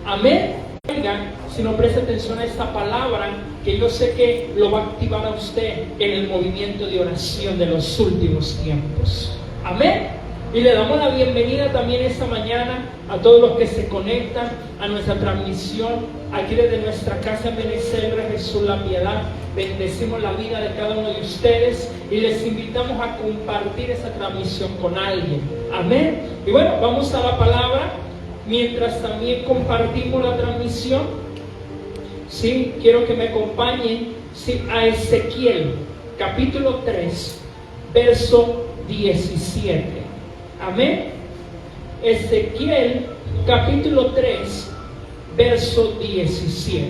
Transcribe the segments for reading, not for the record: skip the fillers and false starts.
Amén. Si no presta atención a esta palabra, que yo sé que lo va a activar a usted en el movimiento de oración de los últimos tiempos. Amén. Y le damos la bienvenida también esta mañana a todos los que se conectan a nuestra transmisión aquí desde nuestra casa en Benecer Jesús La Piedad. Bendecimos la vida de cada uno de ustedes y les invitamos a compartir esa transmisión con alguien. Amén. Y bueno, vamos a la palabra. Mientras también compartimos la transmisión, sí, quiero que me acompañen a Ezequiel, capítulo 3, verso 17. Amén. Ezequiel, capítulo 3, verso 17.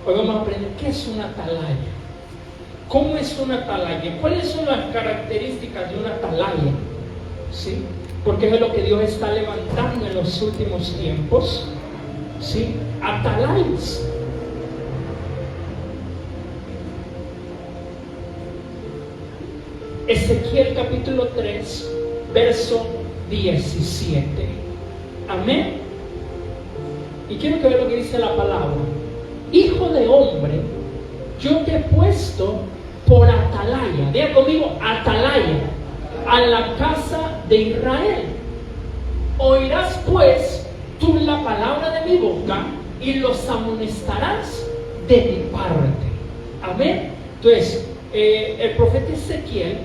Hoy vamos a aprender qué es una atalaya. ¿Cómo es una atalaya? ¿Cuáles son las características de una atalaya? ¿Sí? Porque es lo que Dios está levantando en los últimos tiempos. ¿Sí? Atalayas. Ezequiel capítulo 3, verso 17. Amén. Y quiero que vean lo que dice la palabra. Hijo de hombre, yo te he puesto por atalaya. Diga conmigo, atalaya. A la casa de Israel. Oirás pues tú la palabra de mi boca y los amonestarás de mi parte. Amén. Entonces, el profeta Ezequiel,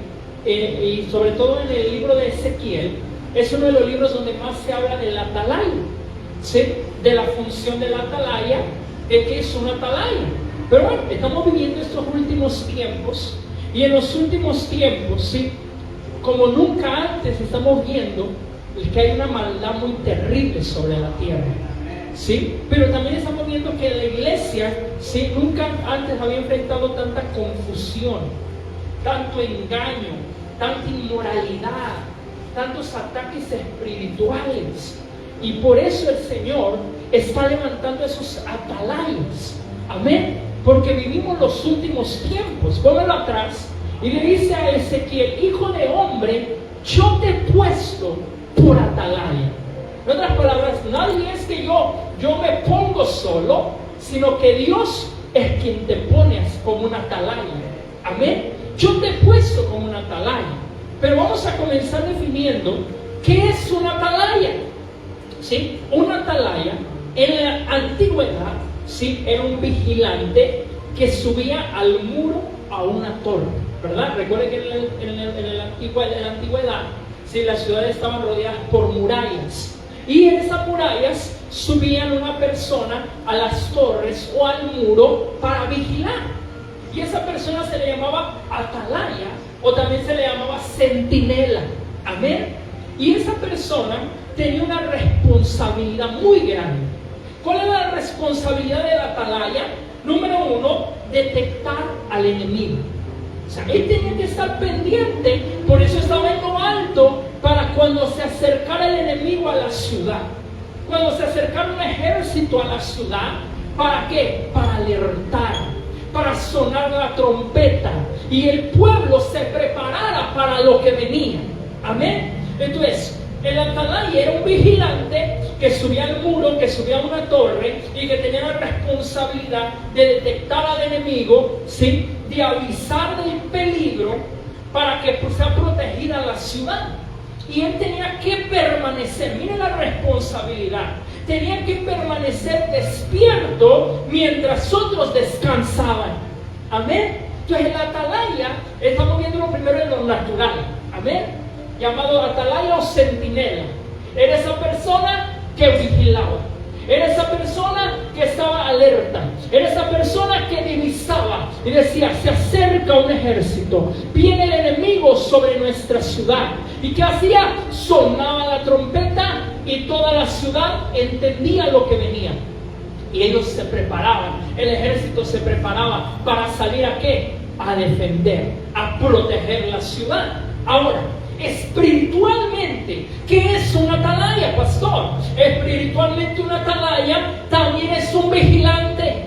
y sobre todo en el libro de Ezequiel, es uno de los libros donde más se habla de la atalaya, ¿sí? De la función de la atalaya, de qué es una atalaya. Pero bueno, estamos viviendo estos últimos tiempos, y en los últimos tiempos, ¿sí? Como nunca antes estamos viendo que hay una maldad muy terrible sobre la tierra, ¿sí? Pero también estamos viendo que la iglesia, ¿sí? Nunca antes había enfrentado tanta confusión, tanto engaño, tanta inmoralidad, tantos ataques espirituales. Y por eso el Señor está levantando esos atalayas. Amén. Porque vivimos los últimos tiempos. Póngalo atrás. Y le dice a Ezequiel, hijo de hombre, yo te he puesto por atalaya. En otras palabras, nadie es que yo me pongo solo, sino que Dios es quien te pone como una atalaya. Amén. Yo te he puesto como una atalaya. Pero vamos a comenzar definiendo qué es una atalaya. ¿Sí? Una atalaya en la antigüedad, ¿sí? Era un vigilante que subía al muro a una torre, ¿verdad? Recuerden que en la antigüedad, ¿sí? Las ciudades estaban rodeadas por murallas, y en esas murallas subían una persona a las torres o al muro para vigilar, y esa persona se le llamaba atalaya o también se le llamaba centinela. Amén. Y esa persona tenía una responsabilidad muy grande. ¿Cuál era la responsabilidad de la atalaya? Número uno, detectar al enemigo. O sea, él tenía que estar pendiente, por eso estaba en lo alto, para cuando se acercara el enemigo a la ciudad, cuando se acercara un ejército a la ciudad, ¿para qué? Para alertar, para sonar la trompeta, y el pueblo se preparara para lo que venía. Amén. Entonces, el atalaya era un vigilante que subía al muro, que subía a una torre y que tenía la responsabilidad de detectar al enemigo, ¿sí? De avisar del peligro para que sea protegida la ciudad. Y él tenía que permanecer, miren la responsabilidad, tenía que permanecer despierto mientras otros descansaban. Amén. Entonces el atalaya, estamos viendo lo primero en lo natural. Amén. Llamado atalaya o centinela. Era esa persona que vigilaba, era esa persona que estaba alerta, era esa persona que divisaba y decía, se acerca un ejército, viene el enemigo sobre nuestra ciudad. ¿Y qué hacía? Sonaba la trompeta y toda la ciudad entendía lo que venía, y ellos se preparaban, el ejército se preparaba para salir ¿a qué? A defender, a proteger la ciudad. Ahora, espiritualmente, ¿qué es una atalaya, pastor? Espiritualmente una atalaya también es un vigilante,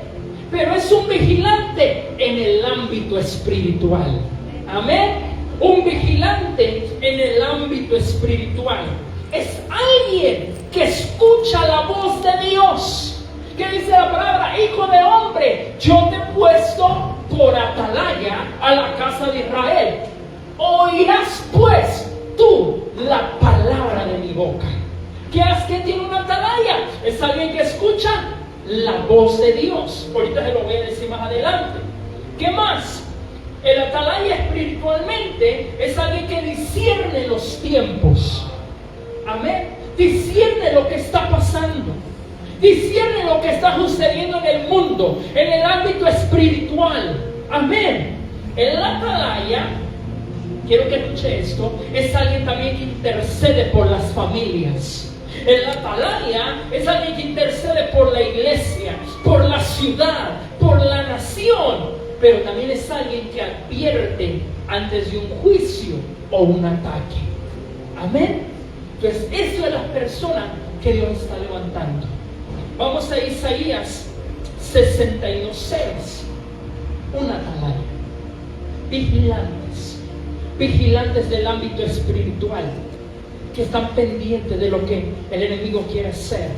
pero es un vigilante en el ámbito espiritual. Amén. Un vigilante en el ámbito espiritual es alguien que que escucha la voz de Dios. ¿Qué dice la palabra? Hijo de hombre, yo te he puesto por atalaya a la casa de Israel. Oirás pues tú la palabra de mi boca. ¿Qué hace que tiene una atalaya? Es alguien que escucha la voz de Dios. Ahorita se lo voy a decir más adelante. ¿Qué más? El atalaya espiritualmente es alguien que discierne los tiempos. Amén. Discierne lo que está pasando. Discierne lo que está sucediendo en el mundo, en el ámbito espiritual. Amén. El atalaya, quiero que escuche esto, es alguien también que intercede por las familias. El atalaya es alguien que intercede por la iglesia, por la ciudad, por la nación, pero también es alguien que advierte antes de un juicio o un ataque. Amén. Entonces, eso es la persona que Dios está levantando. Vamos a Isaías 62:6. Una atalaya. Vigilantes del ámbito espiritual, que están pendientes de lo que el enemigo quiere hacer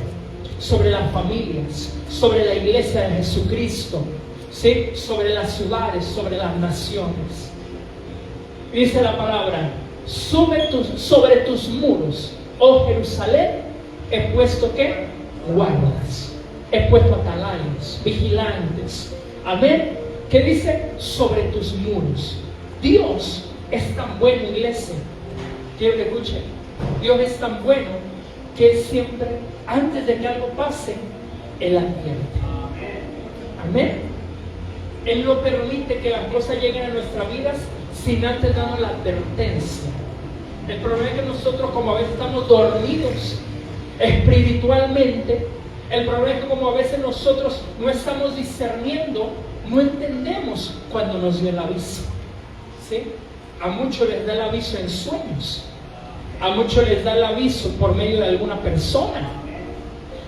sobre las familias, sobre la iglesia de Jesucristo, ¿sí? Sobre las ciudades, sobre las naciones. Dice la palabra: sobre tus muros, oh Jerusalén, he puesto ¿qué? Guardas. He puesto atalayas, vigilantes. Amén. ¿Qué dice? Sobre tus muros. Dios es tan bueno, iglesia. Quiero que escuchen. Dios es tan bueno que Él siempre, antes de que algo pase, Él advierte. Amén. Él no permite que las cosas lleguen a nuestras vidas sin antes darnos la advertencia. El problema es que nosotros, como a veces estamos dormidos espiritualmente, el problema es que como a veces nosotros no estamos discerniendo, no entendemos cuando nos dio el aviso. ¿Sí? A muchos les da el aviso en sueños, a muchos les da el aviso por medio de alguna persona,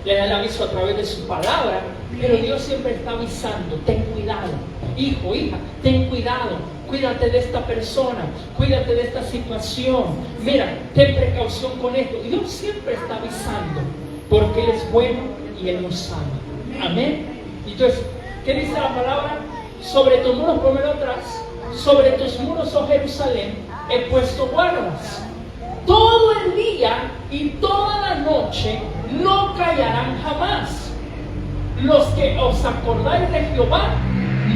le da el aviso a través de su palabra, pero Dios siempre está avisando: ten cuidado, hijo, hija, ten cuidado, cuídate de esta persona, cuídate de esta situación, mira, ten precaución con esto. Dios siempre está avisando, porque Él es bueno y Él nos ama. Amén. Entonces, ¿qué dice la palabra? Sobre tus muros, ponmelo atrás. Sobre tus muros, oh Jerusalén, he puesto guardas. Todo el día y toda la noche no callarán jamás. Los que os acordáis de Jehová,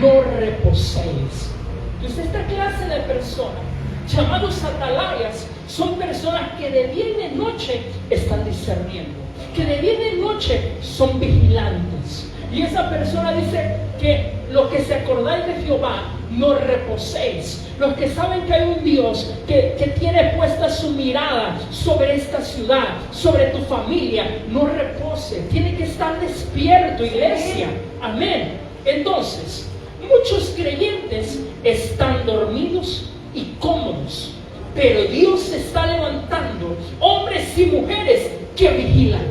no reposéis. Entonces, esta clase de personas, llamados atalayas, son personas que de día y de noche están discerniendo, que de día y de noche son vigilantes. Y esa persona dice que los que se acordáis de Jehová, no reposéis. Los que saben que hay un Dios que tiene puesta su mirada sobre esta ciudad, sobre tu familia, no repose. Tiene que estar despierto, iglesia. Amén. Entonces, muchos creyentes están dormidos y cómodos, pero Dios se está levantando hombres y mujeres que vigilan,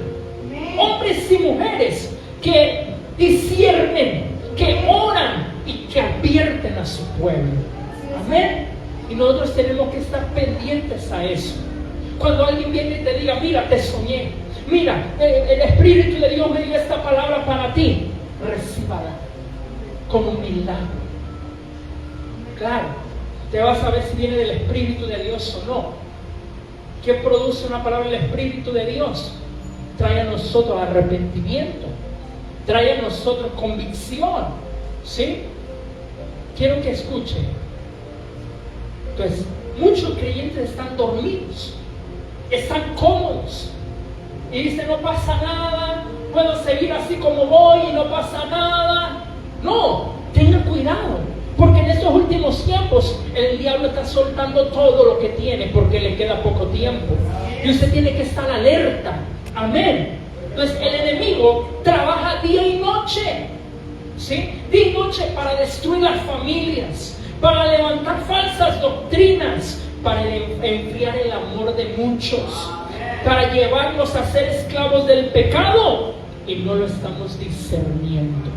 hombres y mujeres que disciernen, que oran y que advierten a su pueblo. Amén. Y nosotros tenemos que estar pendientes a eso. Cuando alguien viene y te diga: mira, te soñé, mira, el Espíritu de Dios me dio esta palabra para ti, recíbala con humildad. Claro, te vas a ver si viene del Espíritu de Dios o no. ¿Qué produce una palabra del Espíritu de Dios? Trae a nosotros arrepentimiento, trae a nosotros convicción. ¿Sí? Quiero que escuchen. Entonces, muchos creyentes están dormidos, están cómodos y dicen: no pasa nada, puedo seguir así como voy y no pasa nada. No, tenga cuidado, porque en estos últimos tiempos el diablo está soltando todo lo que tiene, porque le queda poco tiempo y usted tiene que estar alerta. Amén. Entonces, el enemigo trabaja día y noche, ¿sí? Día y noche para destruir las familias, para levantar falsas doctrinas, para enfriar el amor de muchos, para llevarnos a ser esclavos del pecado, y no lo estamos discerniendo.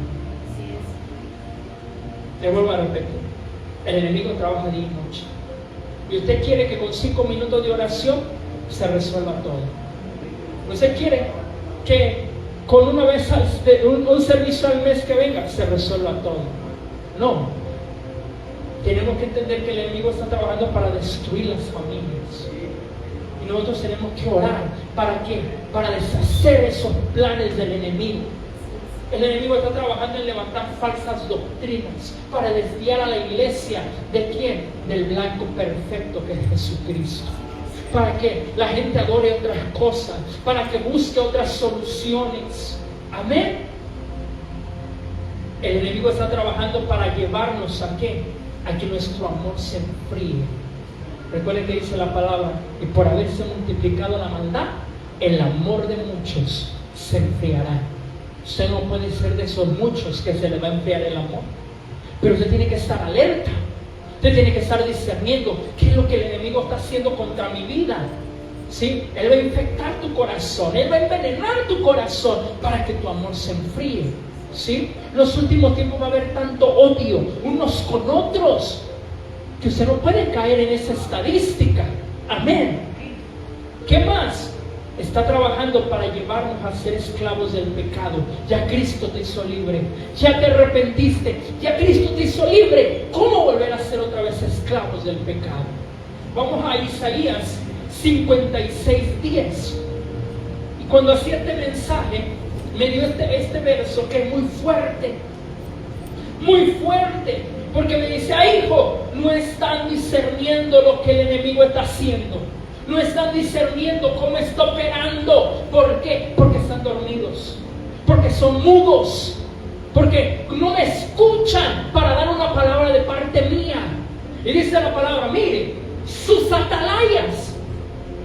Le vuelvo a repetir: el enemigo trabaja día y noche, y usted quiere que con 5 minutos de oración se resuelva todo. Usted quiere que con una vez un servicio al mes que venga se resuelva todo. No. Tenemos que entender que el enemigo está trabajando para destruir las familias. Y nosotros tenemos que orar. ¿Para qué? Para deshacer esos planes del enemigo. El enemigo está trabajando en levantar falsas doctrinas para desviar a la iglesia. ¿De quién? Del blanco perfecto que es Jesucristo. Para que la gente adore otras cosas, para que busque otras soluciones. Amén. El enemigo está trabajando para llevarnos ¿a qué? A que nuestro amor se enfríe. Recuerden que dice la palabra: y por haberse multiplicado la maldad, el amor de muchos se enfriará. Usted no puede ser de esos muchos que se le va a enfriar el amor, pero usted tiene que estar alerta. Usted tiene que estar discerniendo qué es lo que el enemigo está haciendo contra mi vida. ¿Sí? Él va a infectar tu corazón, él va a envenenar tu corazón para que tu amor se enfríe. ¿Sí? En los últimos tiempos va a haber tanto odio unos con otros que usted no puede caer en esa estadística. Amén. ¿Qué más? Está trabajando para llevarnos a ser esclavos del pecado. Ya Cristo te hizo libre. Ya te arrepentiste. Ya Cristo te hizo libre. ¿Cómo volver a ser otra vez esclavos del pecado? Vamos a Isaías 56:10. Y cuando hacía este mensaje, me dio este verso que es muy fuerte. Muy fuerte. Porque me dice: hijo, no están discerniendo lo que el enemigo está haciendo. No están discerniendo cómo está operando. ¿Por qué? Porque están dormidos. Porque son mudos. Porque no me escuchan para dar una palabra de parte mía. Y dice la palabra: mire, sus atalayas,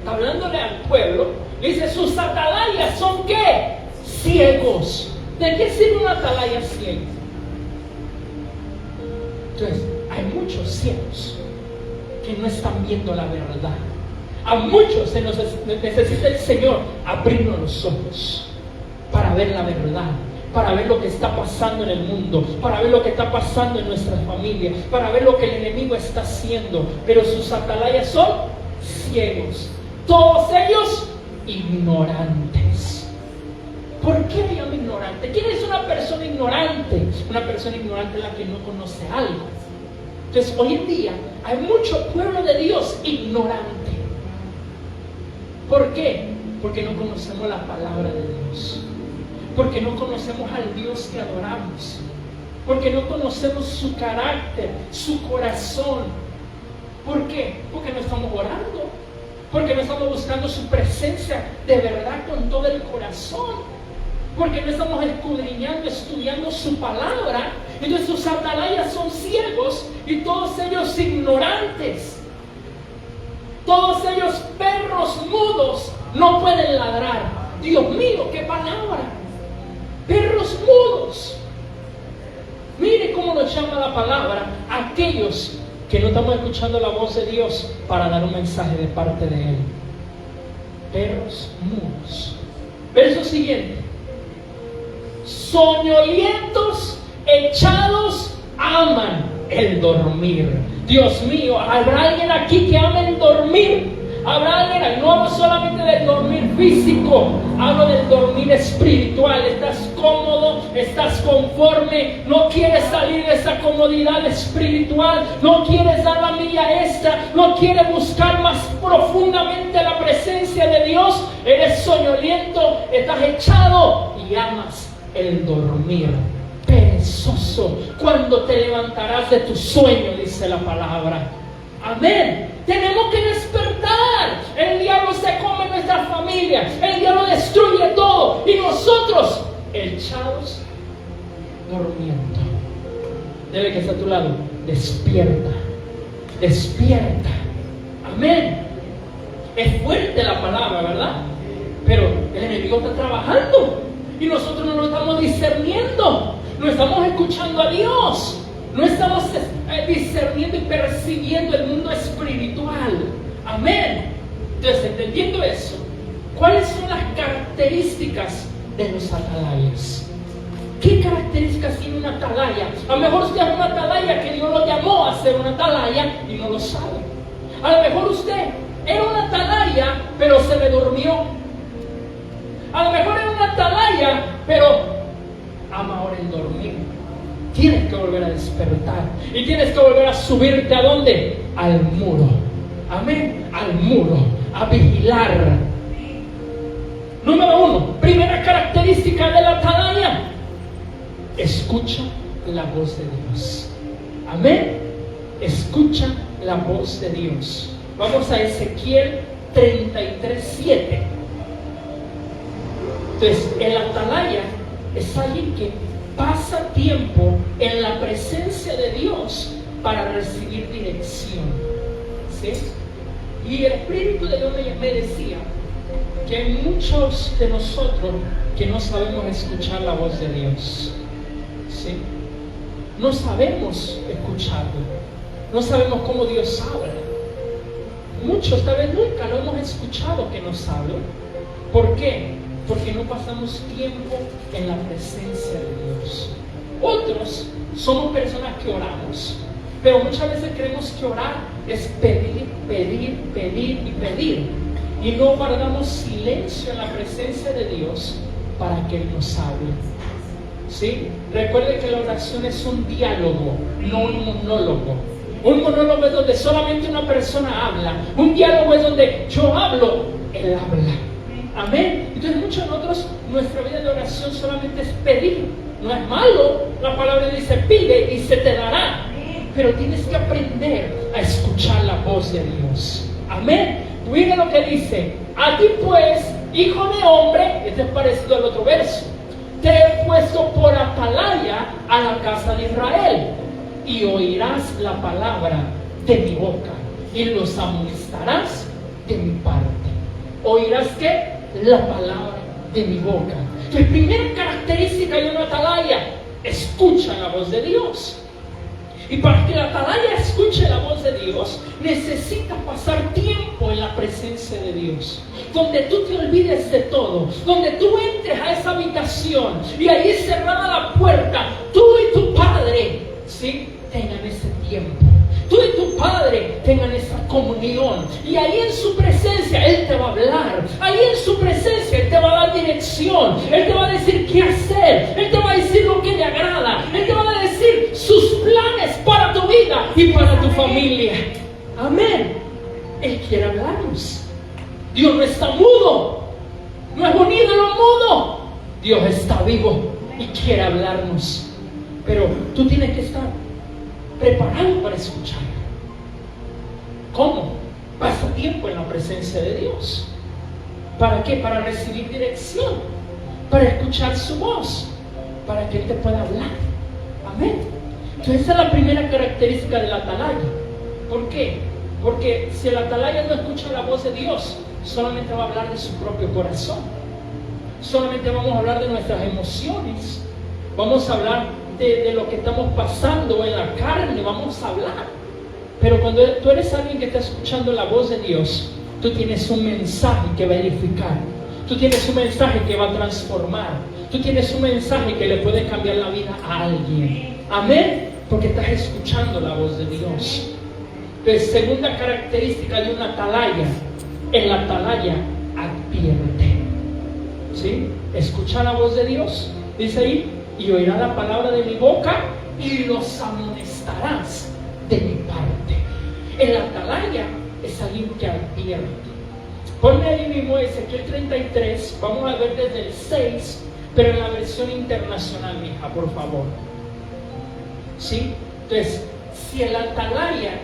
hablándole al pueblo, dice: sus atalayas son ¿qué? Ciegos. ¿De qué sirve una atalaya ciega? Entonces, hay muchos ciegos que no están viendo la verdad. A muchos se nos necesita el Señor abrirnos los ojos para ver la verdad, para ver lo que está pasando en el mundo, para ver lo que está pasando en nuestras familias, para ver lo que el enemigo está haciendo. Pero sus atalayas son ciegos, todos ellos ignorantes. ¿Por qué me llamo ignorante? ¿Quién es una persona ignorante? Una persona ignorante es la que no conoce algo. Entonces, hoy en día hay mucho pueblo de Dios ignorante. ¿Por qué? Porque no conocemos la palabra de Dios. Porque no conocemos al Dios que adoramos. Porque no conocemos su carácter, su corazón. ¿Por qué? Porque no estamos orando. Porque no estamos buscando su presencia de verdad con todo el corazón. Porque no estamos escudriñando, estudiando su palabra. Entonces sus atalayas son ciegos y todos ellos ignorantes. Todos ellos perros mudos, no pueden ladrar. Dios mío, qué palabra. Perros mudos. Mire cómo nos llama la palabra a aquellos que no estamos escuchando la voz de Dios para dar un mensaje de parte de Él. Perros mudos. Verso siguiente: soñolientos, echados, aman el dormir. Dios mío, ¿habrá alguien aquí que ame el dormir? ¿Habrá alguien? No hablo solamente del dormir físico, hablo del dormir espiritual. Estás cómodo, estás conforme, no quieres salir de esa comodidad espiritual, no quieres dar la milla extra, no quieres buscar más profundamente la presencia de Dios. Eres soñoliento, estás echado y amas el dormir. Perezoso, ¿cuándo te levantarás de tu sueño? Dice la palabra. Amén. Tenemos que despertar. El diablo se come nuestra familia, el diablo destruye todo y nosotros echados durmiendo. Debe que estar a tu lado: despierta, despierta. Amén. Es fuerte la palabra, ¿verdad? Pero el enemigo está trabajando y nosotros no lo estamos discerniendo. No estamos escuchando a Dios. No estamos discerniendo y percibiendo el mundo espiritual. Amén. Entonces, entendiendo eso, ¿cuáles son las características de los atalayas? ¿Qué características tiene una atalaya? A lo mejor usted es una atalaya que Dios lo llamó a ser una atalaya y no lo sabe. A lo mejor usted era una atalaya pero se le durmió. A lo mejor era una atalaya, pero ama ahora el dormir. Tienes que volver a despertar y tienes que volver a subirte ¿a dónde? Al muro. Amén. Al muro, a vigilar. Número 1, primera característica de la atalaya: escucha la voz de Dios. Amén. Escucha la voz de Dios. Vamos a Ezequiel 33:7. Entonces, el atalaya es alguien que pasa tiempo en la presencia de Dios para recibir dirección. ¿Sí? Y el Espíritu de Dios me decía que hay muchos de nosotros que no sabemos escuchar la voz de Dios. ¿Sí? No sabemos escucharlo. No sabemos cómo Dios habla. Muchos tal vez nunca lo hemos escuchado que nos hable. ¿Por qué? Porque no pasamos tiempo en la presencia de Dios. Otros somos personas que oramos, pero muchas veces creemos que orar es pedir, pedir, pedir y pedir, y no guardamos silencio en la presencia de Dios para que Él nos hable. ¿Sí? Recuerde que la oración es un diálogo, no un monólogo. Un monólogo es donde solamente una persona habla. Un diálogo es donde yo hablo, Él habla. Amén. Entonces muchos de nosotros, nuestra vida de oración solamente es pedir. No es malo, la palabra dice pide y se te dará, pero tienes que aprender a escuchar la voz de Dios. Amén. Mira lo que dice: a ti pues, hijo de hombre, este es parecido al otro verso, te he puesto por atalaya a la casa de Israel, y oirás la palabra de mi boca y los amonestarás de mi parte. ¿Oirás qué? La palabra de mi boca. La primera característica de una atalaya: escucha la voz de Dios. Y para que la atalaya escuche la voz de Dios, necesita pasar tiempo en la presencia de Dios, donde tú te olvides de todo, donde tú entres a esa habitación y ahí cerrada la puerta, tú y tu Padre, ¿sí?, tengan ese tiempo. Tú y tu Padre tengan esa comunión, y ahí en su presencia Él te va a hablar. Ahí en su presencia Él te va a dar dirección. Él te va a decir qué hacer. Él te va a decir lo que le agrada. Él te va a decir sus planes para tu vida y para tu familia. Amén. Él quiere hablarnos. Dios no está mudo. No es unido lo mudo. Dios está vivo y quiere hablarnos. Pero tú tienes que estar preparado para escuchar. ¿Cómo? Pasa tiempo en la presencia de Dios. ¿Para qué? Para recibir dirección, para escuchar su voz, para que Él te pueda hablar. Amén. Entonces esa es la primera característica del atalaya. ¿Por qué? Porque si el atalaya no escucha la voz de Dios, solamente va a hablar de su propio corazón. Solamente vamos a hablar de nuestras emociones. Vamos a hablar de lo que estamos pasando en la carne, vamos a hablar. Pero cuando tú eres alguien que está escuchando la voz de Dios, tú tienes un mensaje que va a edificar. Tú tienes un mensaje que va a transformar. Tú tienes un mensaje que le puede cambiar la vida a alguien. Amén. Porque estás escuchando la voz de Dios. Entonces, segunda característica de una atalaya: el atalaya advierte. ¿Sí? Escucha la voz de Dios. Dice ahí: y oirá la palabra de mi boca y los amonestarás de mi parte. El atalaya es alguien que advierte. Ponme ahí mismo Ezequiel 33, vamos a ver desde el 6, pero en la versión internacional, mija, por favor. ¿Sí? Entonces, si el atalaya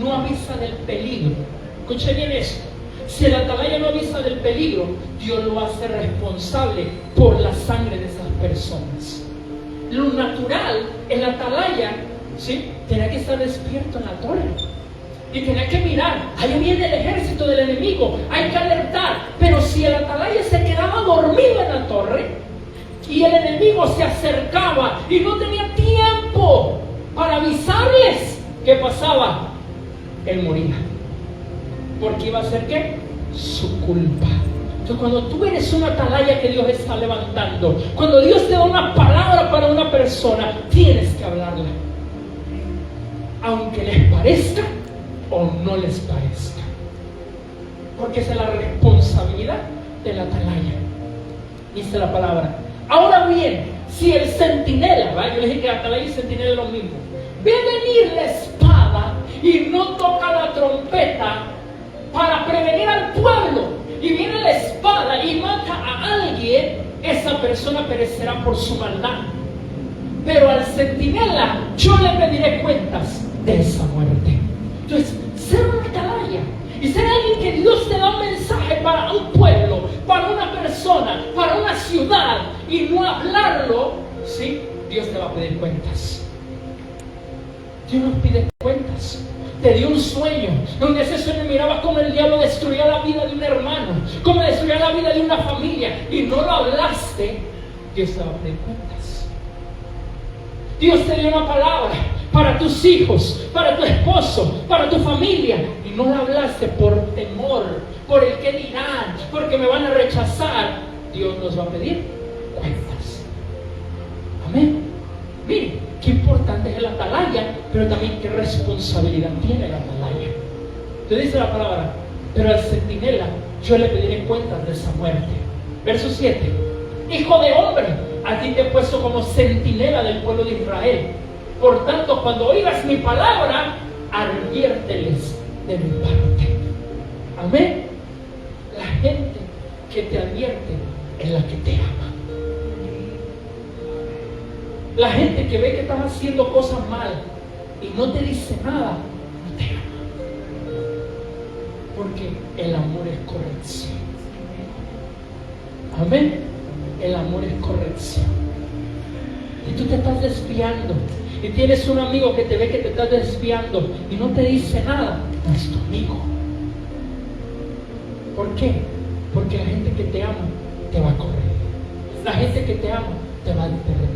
no avisa del peligro, escuche bien esto: si el atalaya no avisa del peligro, Dios lo hace responsable por la sangre de esas personas. Lo natural, el atalaya, ¿sí?, tenía que estar despierto en la torre y tenía que mirar: ahí viene el ejército del enemigo, hay que alertar. Pero si el atalaya se quedaba dormido en la torre y el enemigo se acercaba y no tenía tiempo para avisarles qué pasaba, él moría. Porque iba a ser ¿qué? Su culpa. Entonces, cuando tú eres una atalaya que Dios está levantando, cuando Dios te da una palabra para una persona, tienes que hablarla, aunque les parezca o no les parezca, porque esa es la responsabilidad del atalaya. Dice la palabra. Ahora bien, si el centinela, ¿va? Yo le dije que atalaya y centinela es lo mismo, ve venir la espada y no toca la trompeta para prevenir al pueblo, y viene la espada y mata a alguien, esa persona perecerá por su maldad. Pero al centinela yo le pediré cuentas de esa muerte. Entonces, ser una atalaya y ser alguien que Dios te da un mensaje para un pueblo, para una persona, para una ciudad, y no hablarlo, ¿sí? Dios te va a pedir cuentas. Dios nos pide cuentas. Te dio un sueño, donde ese sueño miraba cómo el diablo destruía la vida de un hermano, cómo destruía la vida de una familia, y no lo hablaste. Dios te va a pedir cuentas. Dios te dio una palabra para tus hijos, para tu esposo, para tu familia, y no la hablaste por temor, por el que dirán, porque me van a rechazar. Dios nos va a pedir cuentas. Amén. Miren, qué importante es el atalaya, pero también qué responsabilidad tiene el atalaya. Entonces dice la palabra, pero al centinela yo le pediré cuentas de esa muerte. Verso 7. Hijo de hombre, a ti te he puesto como centinela del pueblo de Israel. Por tanto, cuando oigas mi palabra, adviérteles de mi parte. Amén. La gente que te advierte es la que te ama. La gente que ve que estás haciendo cosas mal y no te dice nada, no te ama. Porque el amor es corrección. Amén. El amor es corrección. Y tú te estás desviando y tienes un amigo que te ve que te estás desviando y no te dice nada, no es tu amigo. ¿Por qué? Porque la gente que te ama te va a correr. La gente que te ama te va a advertir.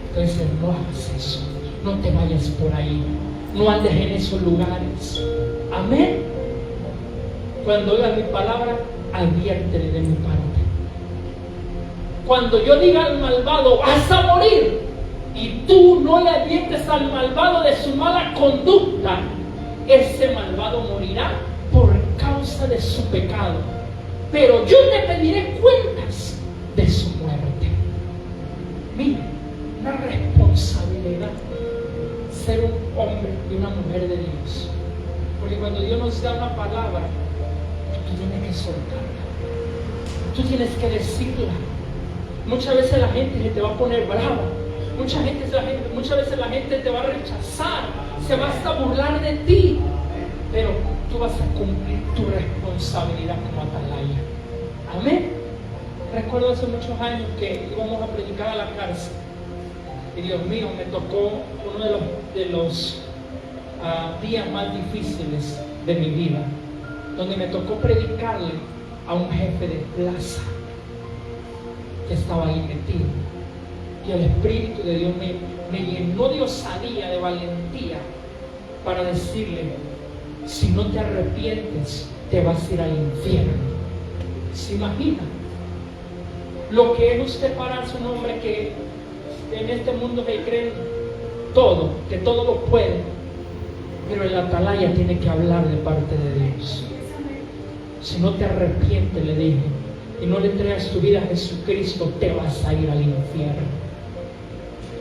Entonces no hagas eso, no te vayas por ahí, no andes en esos lugares. Amén. Cuando oigas mi palabra, adviértele de mi parte. Cuando yo diga al malvado, vas a morir, y tú no le adviertes al malvado de su mala conducta, ese malvado morirá por causa de su pecado. Pero yo te pediré cuentas de su muerte. Mira, una responsabilidad ser un hombre y una mujer de Dios. Porque cuando Dios nos da una palabra, tú tienes que soltarla. Tú tienes que decirla. Muchas veces la gente se te va a poner brava. Muchas veces la gente te va a rechazar. Se va hasta burlar de ti. Pero tú vas a cumplir tu responsabilidad como atalaya. Amén. Recuerdo hace muchos años que íbamos a predicar a la cárcel. Y Dios mío, me tocó uno de los días más difíciles de mi vida, donde me tocó predicarle a un jefe de plaza que estaba ahí metido. Y el Espíritu de Dios me llenó de osadía, de valentía, para decirle: si no te arrepientes, te vas a ir al infierno. ¿Se imagina lo que es usted pararse, un hombre que en este mundo que creen todo, que todo lo puede, pero el atalaya tiene que hablar de parte de Dios? Si no te arrepientes, le dije, y no le entregas tu vida a Jesucristo, te vas a ir al infierno.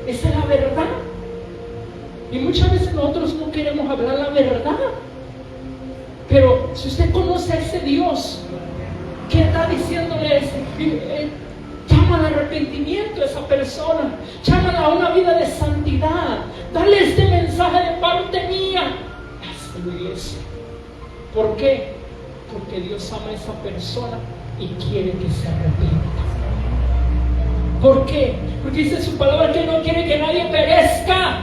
Esa es la verdad. Y muchas veces nosotros no queremos hablar la verdad. Pero si usted conoce a ese Dios que está diciéndole, llama al arrepentimiento a esa persona, llámala a una vida de santidad, dale este mensaje de parte mía, hazlo, iglesia. ¿Por qué? Porque Dios ama a esa persona y quiere que se arrepienta. ¿Por qué? Porque dice su palabra que no quiere que nadie perezca.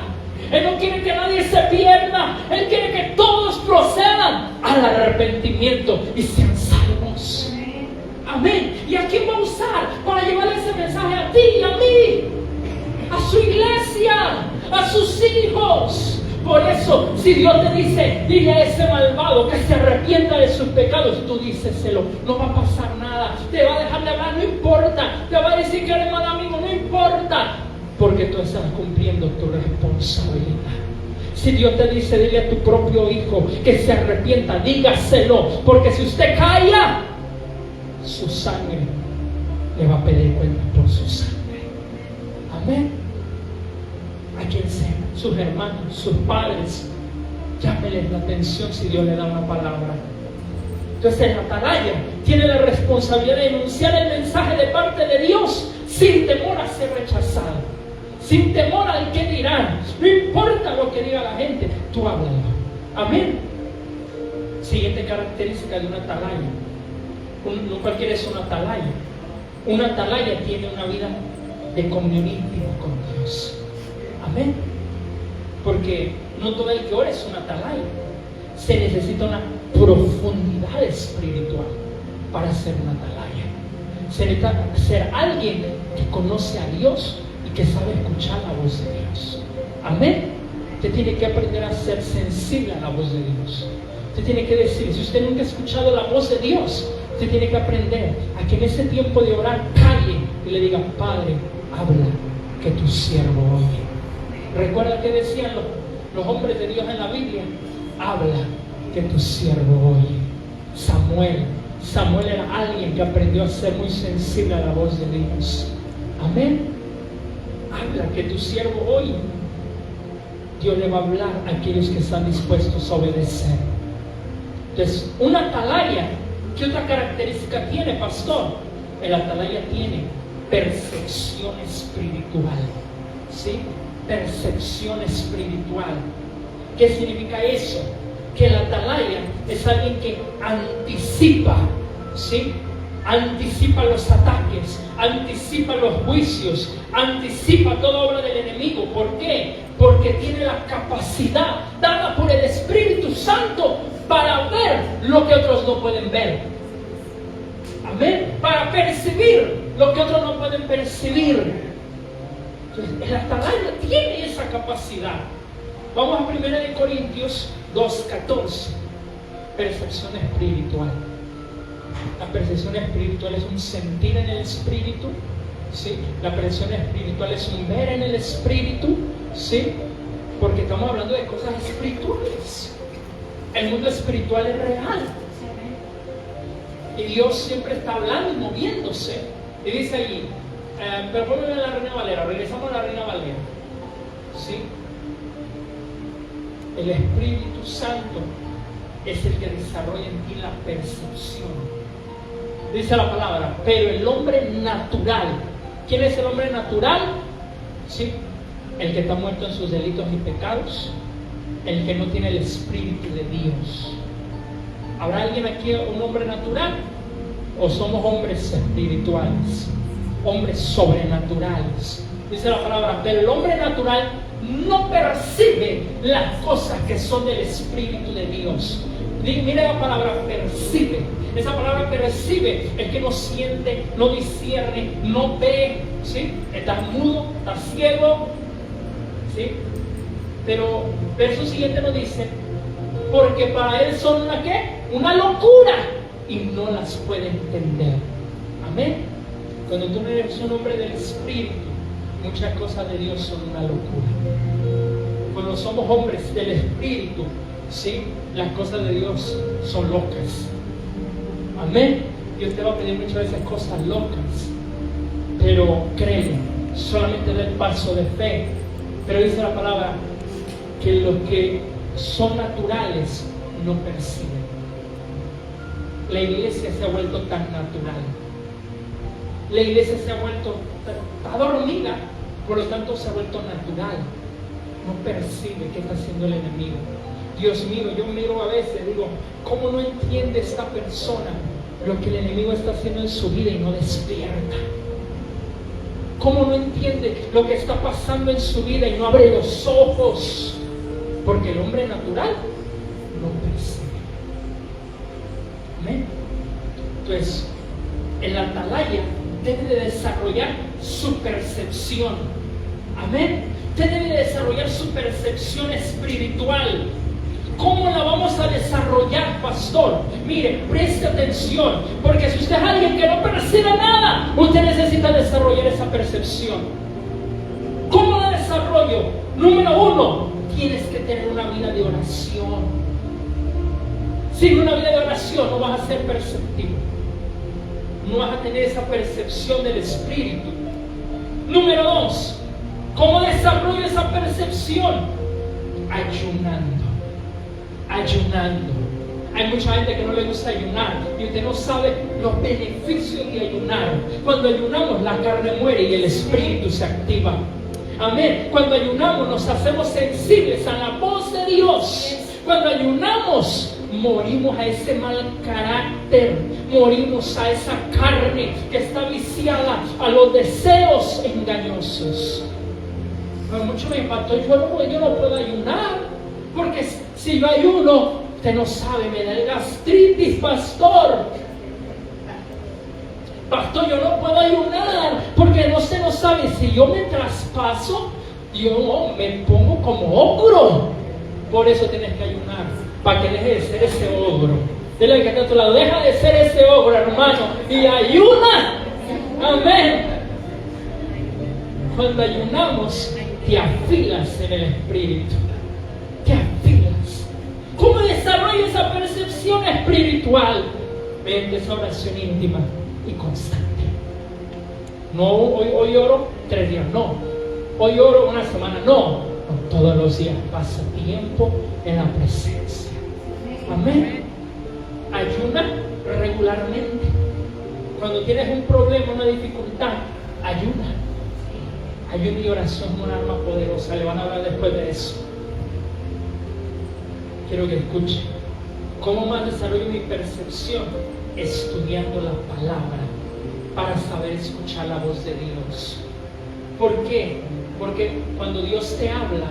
Él no quiere que nadie se pierda. Él quiere que todos procedan al arrepentimiento y sean salvos. Amén. ¿Y a quién va a usar para llevar ese mensaje a ti y a mí? A su iglesia, a sus hijos. Por eso, si Dios te dice, dile a ese malvado que se arrepienta de sus pecados, tú díceselo, no va a pasar nada. Te va a dejar de hablar, no importa. Te va a decir que eres mal amigo, no importa. Porque tú estás cumpliendo tu responsabilidad. Si Dios te dice, dile a tu propio hijo que se arrepienta, dígaselo. Porque si usted calla, su sangre le va a pedir cuentas por su sangre. Amén. A quien sea, sus hermanos, sus padres, llámeles la atención si Dios le da una palabra. Entonces el atalaya tiene la responsabilidad de denunciar el mensaje de parte de Dios sin temor a ser rechazado, sin temor al que dirán. No importa lo que diga la gente, tú háblalo. Amén. Siguiente característica de un atalaya. No cualquiera es un atalaya. Un atalaya tiene una vida de comunión íntima con Dios. Amén. Porque no todo el que ora es un atalaya. Se necesita una profundidad espiritual para ser un atalaya. Se necesita ser alguien que conoce a Dios y que sabe escuchar la voz de Dios. Amén. Usted tiene que aprender a ser sensible a la voz de Dios. Usted tiene que decir, si usted nunca ha escuchado la voz de Dios, usted tiene que aprender a que en ese tiempo de orar calle y le diga: Padre, habla, que tu siervo oye. ¿Recuerda que decían los hombres de Dios en la Biblia? Habla, que tu siervo oye. Samuel era alguien que aprendió a ser muy sensible a la voz de Dios. Amén. Habla, que tu siervo oye. Dios le va a hablar a aquellos que están dispuestos a obedecer. Entonces, un atalaya, ¿qué otra característica tiene, pastor? El atalaya tiene percepción espiritual. ¿Sí? Percepción espiritual. ¿Qué significa eso? Que el atalaya es alguien que anticipa, ¿sí? Anticipa los ataques, anticipa los juicios, anticipa toda obra del enemigo. ¿Por qué? Porque tiene la capacidad dada por el Espíritu Santo para ver lo que otros no pueden ver. Amén. Para percibir lo que otros no pueden percibir. Entonces, el atalaya tiene esa capacidad. Vamos a 1 Corintios 2:14. Percepción espiritual. La percepción espiritual es un sentir en el espíritu, ¿sí? La percepción espiritual es un ver en el espíritu, ¿sí? Porque estamos hablando de cosas espirituales. El mundo espiritual es real. Y Dios siempre está hablando y moviéndose. Y dice allí, pero ponme la Reina Valera, regresamos a la Reina Valera, ¿sí? El Espíritu Santo es el que desarrolla en ti la percepción. Dice la palabra, pero el hombre natural. ¿Quién es el hombre natural? Sí, el que está muerto en sus delitos y pecados, el que no tiene el Espíritu de Dios. ¿Habrá alguien aquí, un hombre natural? ¿O somos hombres espirituales? Hombres sobrenaturales. Dice la palabra, pero el hombre natural no percibe las cosas que son del Espíritu de Dios. Mira la palabra percibe. Esa palabra percibe es que no siente, no discierne, no ve, ¿sí? Estás mudo, estás ciego, ¿sí? Pero verso siguiente nos dice, porque para él son una ¿qué? Una locura y no las puede entender. Amén. Cuando tú eres un hombre del Espíritu, muchas cosas de Dios son una locura. Cuando somos hombres del Espíritu, ¿sí? Las cosas de Dios son locas. Amén. Dios te va a pedir muchas veces cosas locas, pero créeme, solamente da el paso de fe. Pero dice la palabra que los que son naturales no perciben. La iglesia se ha vuelto tan natural. La iglesia se ha vuelto, está dormida, por lo tanto se ha vuelto natural. No percibe qué está haciendo el enemigo. Dios mío, yo miro a veces, digo, ¿cómo no entiende esta persona lo que el enemigo está haciendo en su vida y no despierta? ¿Cómo no entiende lo que está pasando en su vida y no abre los ojos? Porque el hombre natural no percibe. Amén. Entonces, el atalaya debe de desarrollar su percepción. Amén. Usted debe de desarrollar su percepción espiritual. ¿Cómo la vamos a desarrollar, pastor? Mire, preste atención, porque si usted es alguien que no percibe nada, usted necesita desarrollar esa percepción. ¿Cómo la desarrollo? Número 1, tienes que tener una vida de oración. Sin una vida de oración no vas a ser perceptivo. no vas a tener esa percepción del Espíritu. Número 2, ¿cómo desarrollo esa percepción? Ayunando. Hay mucha gente que no le gusta ayunar y usted no sabe los beneficios de ayunar. Cuando ayunamos, la carne muere y el Espíritu se activa. Amén. Cuando ayunamos, nos hacemos sensibles a la voz de Dios. Cuando ayunamos, morimos a ese mal carácter, morimos a esa carne que está viciada a los deseos engañosos. Pero mucho me impactó, yo no puedo ayunar, porque si yo ayuno, usted no sabe, me da el gastritis, pastor. Pastor, yo no puedo ayunar, porque no sabe, si yo me traspaso, yo me pongo como ogro. Por eso tienes que ayunar, para que deje de ser ese ogro. Dile al que está a tu lado, deja de ser ese ogro, hermano, y ayuna. Amén. Cuando ayunamos, te afilas en el Espíritu. Te afilas. ¿Cómo desarrollo esa percepción espiritual? Mediante esa oración íntima y constante. No, hoy oro 3 días, no. Hoy oro una semana, no. Todos los días pasa tiempo en la presencia. Amén. Ayuna regularmente. Cuando tienes un problema, una dificultad, ayuna. Ayuno y oración es un arma poderosa. Le van a hablar después de eso. Quiero que escuchen. ¿Cómo más desarrollo mi percepción? Estudiando la palabra para saber escuchar la voz de Dios. ¿Por qué? Porque cuando Dios te habla,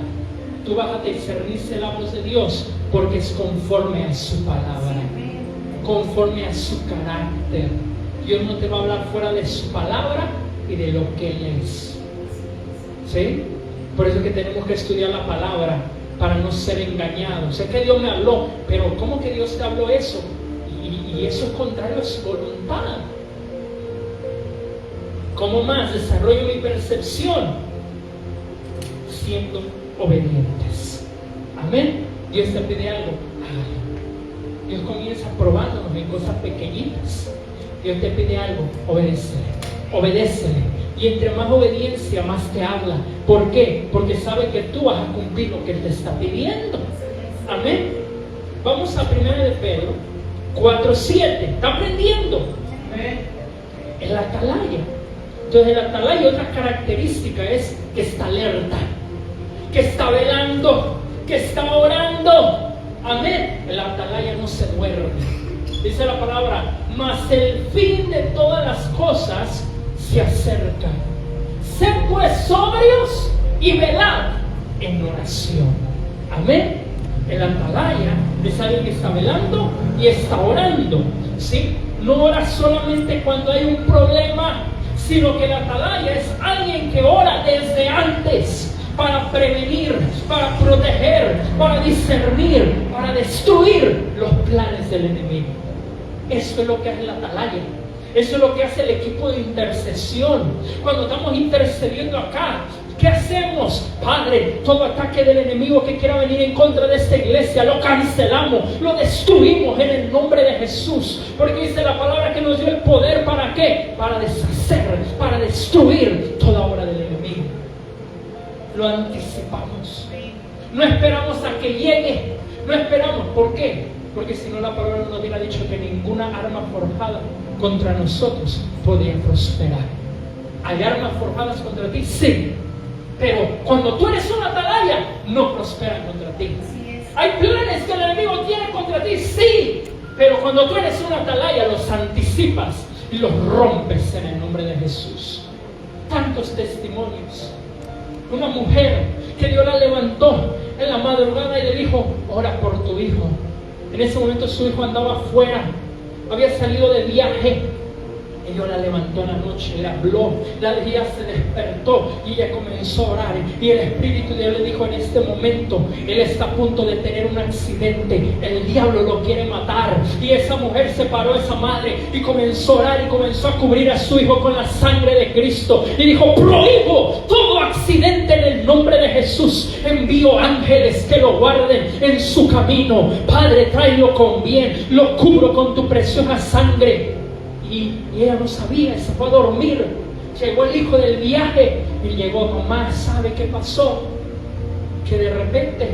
tú vas a discernir la voz de Dios, porque es conforme a su palabra, conforme a su carácter. Dios no te va a hablar fuera de su palabra y de lo que Él es. ¿Sí? Por eso es que tenemos que estudiar la palabra para no ser engañados. Sé que Dios me habló, pero ¿cómo que Dios te habló eso? Y eso es contrario a su voluntad. ¿Cómo más desarrollo mi percepción? Siendo obedientes. Amén. Dios te pide algo, hágalo. Dios comienza probándonos en cosas pequeñitas. Dios te pide algo, obedécele. Y entre más obediencia, más te habla. ¿Por qué? Porque sabe que tú vas a cumplir lo que Él te está pidiendo. Amén. Vamos a 1 de Pedro 4:7. ¿Está aprendiendo? El atalaya. Entonces el atalaya, otra característica es que está alerta, que está velando, que está orando. Amén. El atalaya no se duerme. Dice la palabra, mas el fin de todas las cosas se acerca. Sed pues sobrios y velad en oración. Amén. El atalaya es alguien que está velando y está orando. ¿Sí? No ora solamente cuando hay un problema, sino que el atalaya es alguien que ora desde antes para prevenir, para proteger, para discernir, para destruir los planes del enemigo. Eso es lo que hace el atalaya. Eso es lo que hace el equipo de intercesión. Cuando estamos intercediendo acá, ¿qué hacemos? Padre, todo ataque del enemigo que quiera venir en contra de esta iglesia, lo cancelamos, lo destruimos en el nombre de Jesús. Porque dice la palabra que nos dio el poder, ¿para qué? Para deshacer, para destruir toda obra del enemigo. Lo anticipamos. No esperamos a que llegue. No esperamos. ¿Por qué? Porque si no, la palabra nos hubiera dicho que ninguna arma forjada contra nosotros podía prosperar. ¿Hay armas forjadas contra ti? Sí. Pero cuando tú eres una atalaya, no prosperan contra ti. ¿Hay planes que el enemigo tiene contra ti? Sí. Pero cuando tú eres una atalaya, los anticipas y los rompes en el nombre de Jesús. Tantos testimonios. Una mujer que Dios la levantó en la madrugada y le dijo, ora por tu hijo. En ese momento su hijo andaba afuera, había salido de viaje. Y Dios la levantó en la noche, le habló, ella se despertó y ella comenzó a orar. Y el Espíritu de Dios le dijo, en este momento Él está a punto de tener un accidente, el diablo lo quiere matar. Y esa mujer se paró, esa madre, y comenzó a orar y comenzó a cubrir a su hijo con la sangre de Cristo. Y dijo, prohíbo todo accidente en el nombre de Jesús. Envío ángeles que lo guarden en su camino. Padre, tráelo con bien, lo cubro con tu preciosa sangre. y ella no sabía, se fue a dormir. Llegó el hijo del viaje y llegó: mamá, ¿sabe qué pasó? Que de repente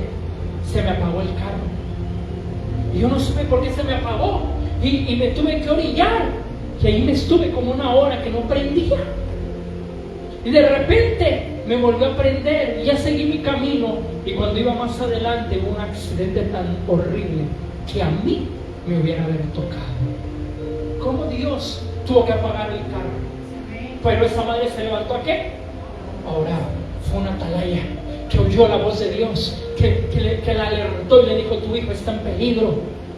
se me apagó el carro. Y yo no supe por qué se me apagó. Y me tuve que orillar. Y ahí me estuve como 1 hora que no prendía. Y de repente me volvió a prender. Y ya seguí mi camino. Y cuando iba más adelante hubo un accidente tan horrible que a mí me hubiera haber tocado. ¿Cómo Dios tuvo que apagar el carro? Pero esa madre se levantó ¿a qué? A orar. Fue una atalaya que oyó la voz de Dios, que la alertó y le dijo: tu hijo está en peligro,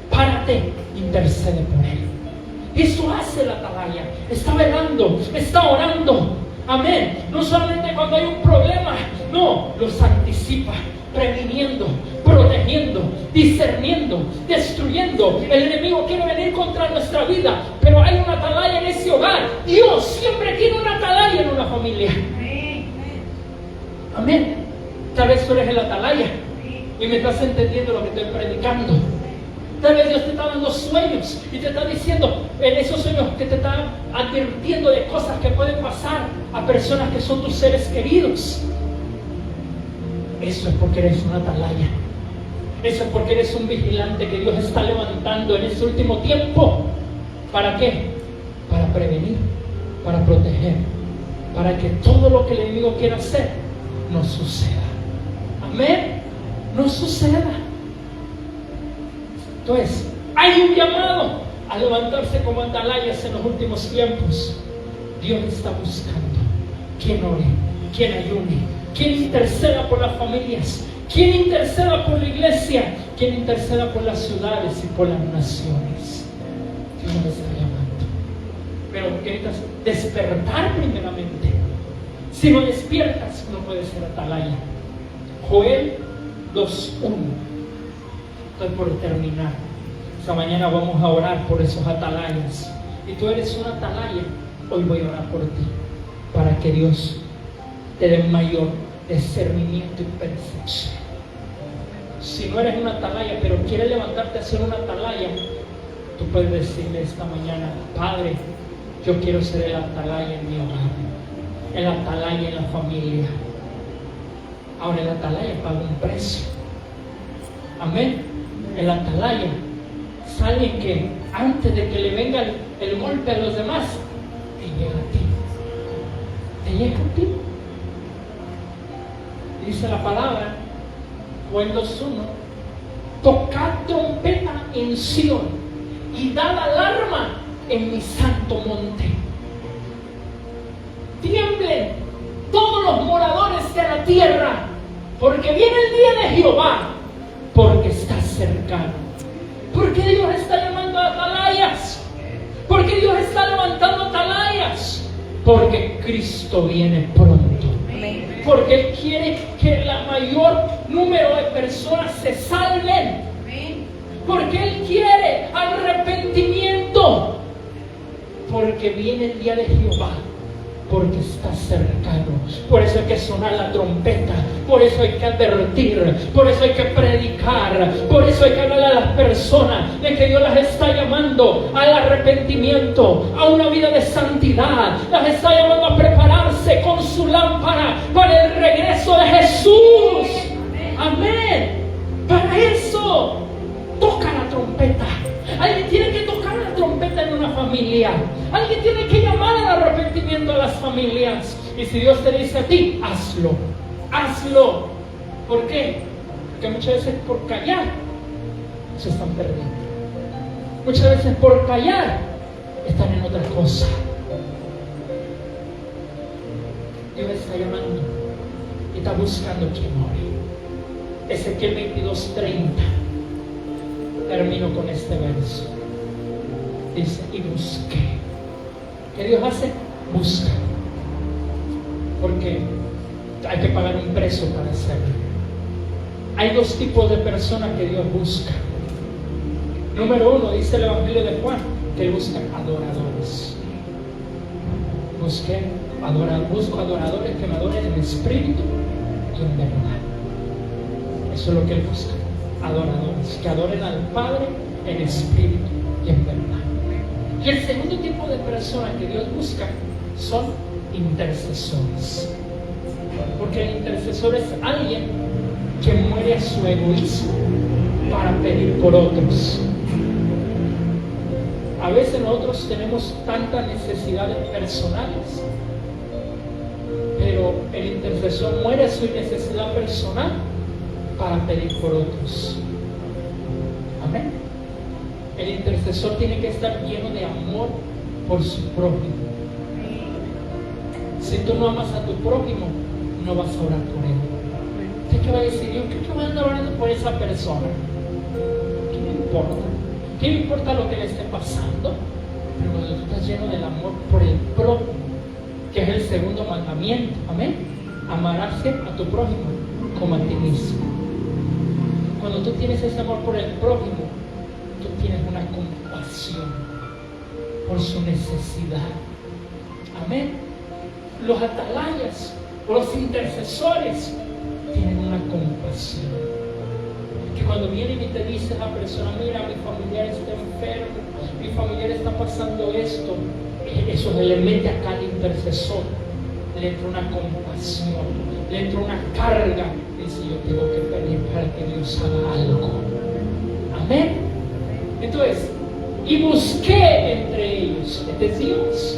párate, intercede por él. Eso hace la atalaya. Está velando, está orando. Amén. No solamente cuando hay un problema, no, los anticipa, previniendo, protegiendo, discerniendo, destruyendo. El enemigo quiere venir contra nuestra vida, pero hay una atalaya en ese hogar. Dios siempre tiene una atalaya en una familia. Amén. Tal vez tú eres el atalaya y me estás entendiendo lo que estoy predicando. Tal vez Dios te está dando sueños y te está diciendo en esos sueños, que te está advirtiendo de cosas que pueden pasar a personas que son tus seres queridos. Eso es porque eres una atalaya. Eso es porque eres un vigilante que Dios está levantando en este último tiempo. ¿Para qué? Para prevenir, para proteger, para que todo lo que el enemigo quiera hacer no suceda. Amén. No suceda. Entonces, hay un llamado a levantarse como atalayas en los últimos tiempos. Dios está buscando quien ore, quien ayune, quien interceda por las familias, quien interceda por la iglesia, quien interceda por las ciudades y por las naciones. Dios nos está llamando. Pero necesitas despertar primeramente. Si no despiertas, no puedes ser atalaya. Joel 2:1. Estoy por terminar. Esta mañana vamos a orar por esos atalayas. Y tú eres una atalaya. Hoy voy a orar por ti, para que Dios te dé mayor discernimiento y percepción. Si no eres una atalaya, pero quieres levantarte a ser una atalaya, tú puedes decirle esta mañana: Padre, yo quiero ser el atalaya en mi hogar, el atalaya en la familia. Ahora el atalaya paga un precio. Amén. El atalaya es alguien que antes de que le venga el golpe a los demás, te llega a ti. Te llega a ti. Dice la palabra, Joel 2:1: tocad trompeta en Sión y dad alarma en mi santo monte. Tiemblen todos los moradores de la tierra, porque viene el día de Jehová, porque está cercano. Porque Dios está llamando a atalayas. Porque Dios está levantando atalayas. Porque Cristo viene pronto. Porque Él quiere que el mayor número de personas se salven. Porque Él quiere arrepentimiento. Porque viene el día de Jehová, porque está cercano. Por eso hay que sonar la trompeta, por eso hay que advertir, por eso hay que predicar, por eso hay que hablar a las personas de que Dios las está llamando al arrepentimiento, a una vida de santidad. Las está llamando a prepararse con su lámpara para el regreso de Jesús. Amén. Para eso toca la trompeta. Alguien tiene que tocar la trompeta en una familia. Alguien tiene que llamar al arrepentimiento a las familias. Y si Dios te dice a ti, hazlo. Hazlo. ¿Por qué? Porque muchas veces por callar se están perdiendo. Muchas veces por callar están en otra cosa. Dios está llamando y está buscando quien ore. Ezequiel 22:30. Termino con este verso. Dice: y busqué. ¿Qué Dios hace? Busca. Porque hay que pagar un precio para hacerlo. Hay dos tipos de personas que Dios busca. Número 1, dice el Evangelio de Juan, que Él busca adoradores. Busco adoradores que me adoren en espíritu y en verdad. Eso es lo que Él busca. Adoradores que adoren al Padre en espíritu y en verdad. Y el segundo tipo de personas que Dios busca son intercesores. Porque el intercesor es alguien que muere a su egoísmo para pedir por otros. A veces nosotros tenemos tantas necesidades personales, pero el intercesor muere a su necesidad personal para pedir por otros. Amén. El intercesor tiene que estar lleno de amor por su prójimo. Si tú no amas a tu prójimo, no vas a orar por él. ¿Usted qué va a decir? Yo creo que voy a andar orando por esa persona. ¿Qué me importa? ¿Qué me importa lo que le esté pasando? Pero cuando tú estás lleno del amor por el prójimo, que es el segundo mandamiento, amén, amarás a tu prójimo como a ti mismo. Cuando tú tienes ese amor por el prójimo, tú tienes una compasión por su necesidad. Amén. Los atalayas o los intercesores tienen una compasión. Que cuando viene y te dice la persona, mira, mi familiar está enfermo, mi familiar está pasando esto, eso le mete acá al intercesor, le entra una compasión, le entra una carga. Dice, yo tengo que pedir para que Dios haga algo. Amén. Entonces, y busqué entre ellos, este es Dios,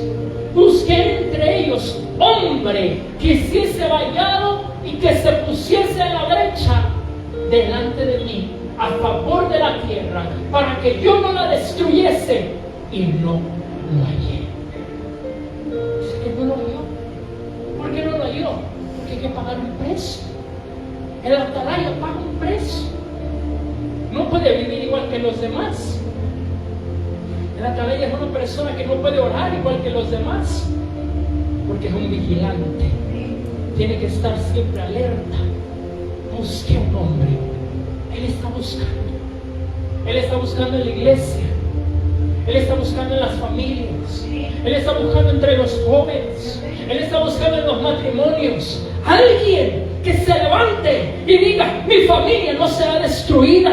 busqué entre ellos hombre que hiciese vallado y que se pusiese en la brecha delante de mí a favor de la tierra para que yo no la destruyese, y no lo hallé. Dice que no lo halló. ¿Por qué no lo halló? Porque hay que pagar un precio. El atalaya paga un precio. No puede vivir igual que los demás. El atalaya es una persona que no puede orar igual que los demás, porque es un vigilante. Tiene que estar siempre alerta. Busque un hombre. Él está buscando. Él está buscando en la iglesia. Él está buscando en las familias. Él está buscando entre los jóvenes. Él está buscando en los matrimonios. Alguien que se levante y diga, mi familia no será destruida.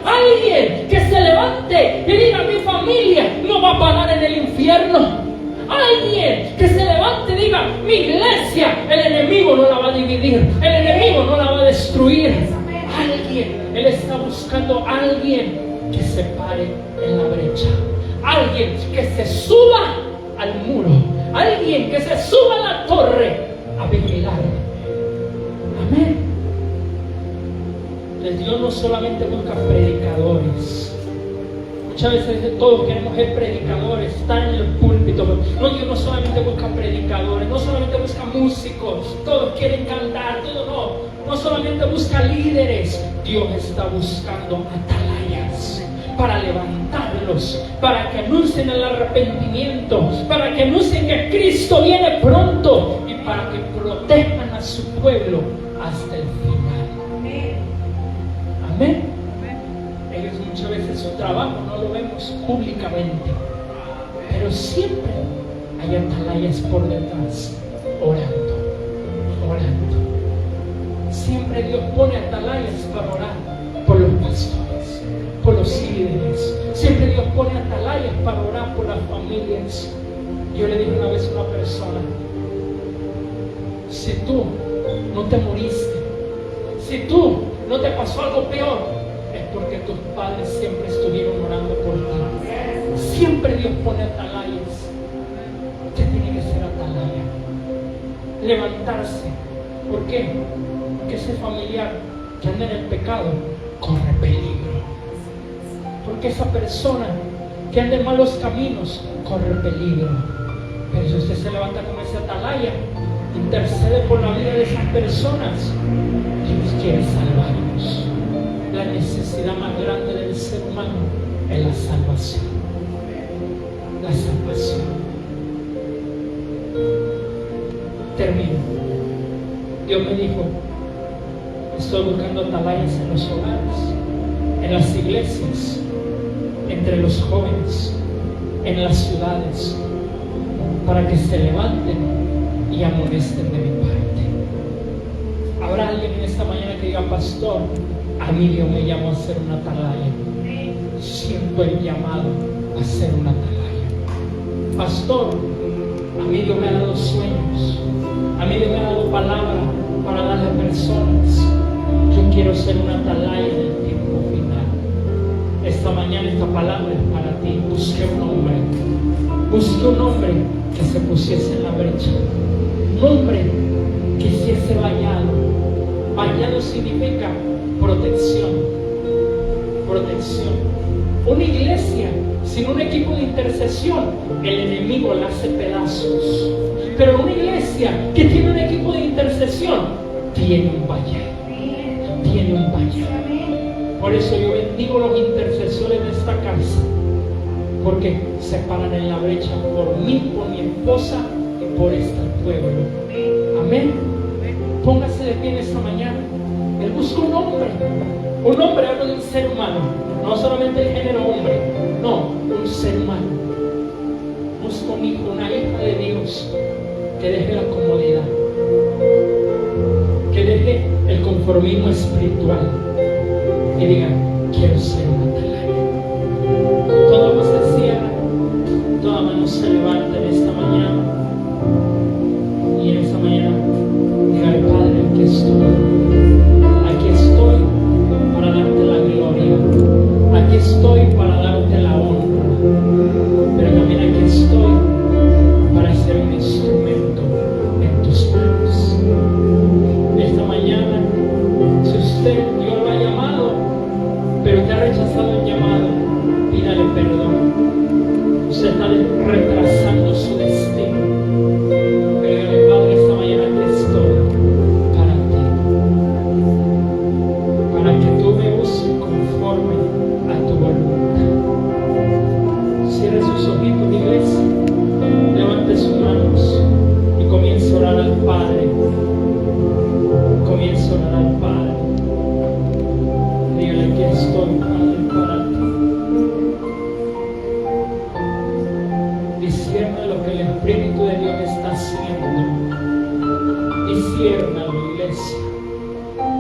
Alguien que se levante y diga, mi familia no va a parar en el infierno. Alguien que se levante y diga, mi iglesia, el enemigo no la va a dividir, el enemigo no la va a destruir. Alguien, Él está buscando a alguien que se pare en la brecha, alguien que se suba al muro, alguien que se suba a la torre a vigilar. Amén. Dios no solamente busca predicadores. Muchas veces todos queremos ser predicadores, estar en el púlpito. No, Dios no solamente busca predicadores, no solamente busca músicos, todos quieren cantar, todo no solamente busca líderes. Dios está buscando atalayas para levantarlos, para que anuncien el arrepentimiento, para que anuncien que Cristo viene pronto y para que protejan a su pueblo hasta el final. Amén. Ellos muchas veces su trabajo no lo vemos públicamente, pero siempre hay atalayas por detrás, orando. Siempre Dios pone atalayas para orar por los pastores, por los líderes. Siempre Dios pone atalayas para orar por las familias. Yo le dije una vez a una persona, si tú no te moriste, si tú no te pasó algo peor, es porque tus padres siempre estuvieron orando por ti. Siempre Dios pone atalayas. Usted tiene que ser atalaya. Levantarse. ¿Por qué? Porque ese familiar que anda en el pecado corre peligro. Porque esa persona que anda en malos caminos corre peligro. Pero si usted se levanta con ese atalaya, intercede por la vida de esas personas, Dios quiere salvarnos. La necesidad más grande del ser humano es la salvación. La salvación. Termino. Dios me dijo, estoy buscando atalayas en los hogares, en las iglesias, entre los jóvenes, en las ciudades, para que se levanten y amonesten de mi parte. Habrá alguien en esta mañana que diga, pastor, a mí Dios me llamó a ser una atalaya. Siento el llamado a ser una atalaya. pastor, a mí Dios me ha dado sueños, a mí Dios me ha dado palabra para darle a personas. Yo quiero ser una atalaya en el tiempo final. Esta mañana esta palabra es para ti. Busqué un hombre que se pusiese en la brecha, un hombre que hiciese vallado. Vallado significa protección. Una iglesia sin un equipo de intercesión, el enemigo la hace pedazos. Pero una iglesia que tiene un equipo de intercesión, tiene un vallado. Por eso yo bendigo a los intercesores de esta casa, porque se paran en la brecha por mí, por mi esposa y por este pueblo. Amén. Póngase de pie en esta mañana. Él busca un hombre. Un hombre, hablo de un ser humano, no solamente el género hombre, no, un ser humano. Busca un hijo, una hija de Dios que deje la comodidad, que deje el conformismo espiritual y diga: quiero ser una atalaya. Toda voz se cierra, toda mano se levanta en esta mañana, y en esta mañana dígale: Padre, aquí estoy para darte la gloria, aquí estoy para darte la honra, pero también aquí estoy para ser un instrumento en tus manos. Esta mañana, si usted, Dios lo ha llamado, pero te ha rechazado el llamado, pídale perdón. Usted está retrasando su destino. Pero dígale: Padre, esta mañana aquí estoy para ti, para que tú me uses conforme a tu voluntad. Cierre sus ojitos, mi iglesia, levante sus manos y comience a orar al Padre. Comience a orar al Padre. Dígale: aquí estoy, Padre, para ti. Discierna lo que el Espíritu de Dios está haciendo. Disciérnalo, iglesia.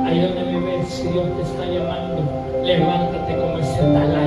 Ahí donde me ves, si Dios te está llamando, levántate como ese talán.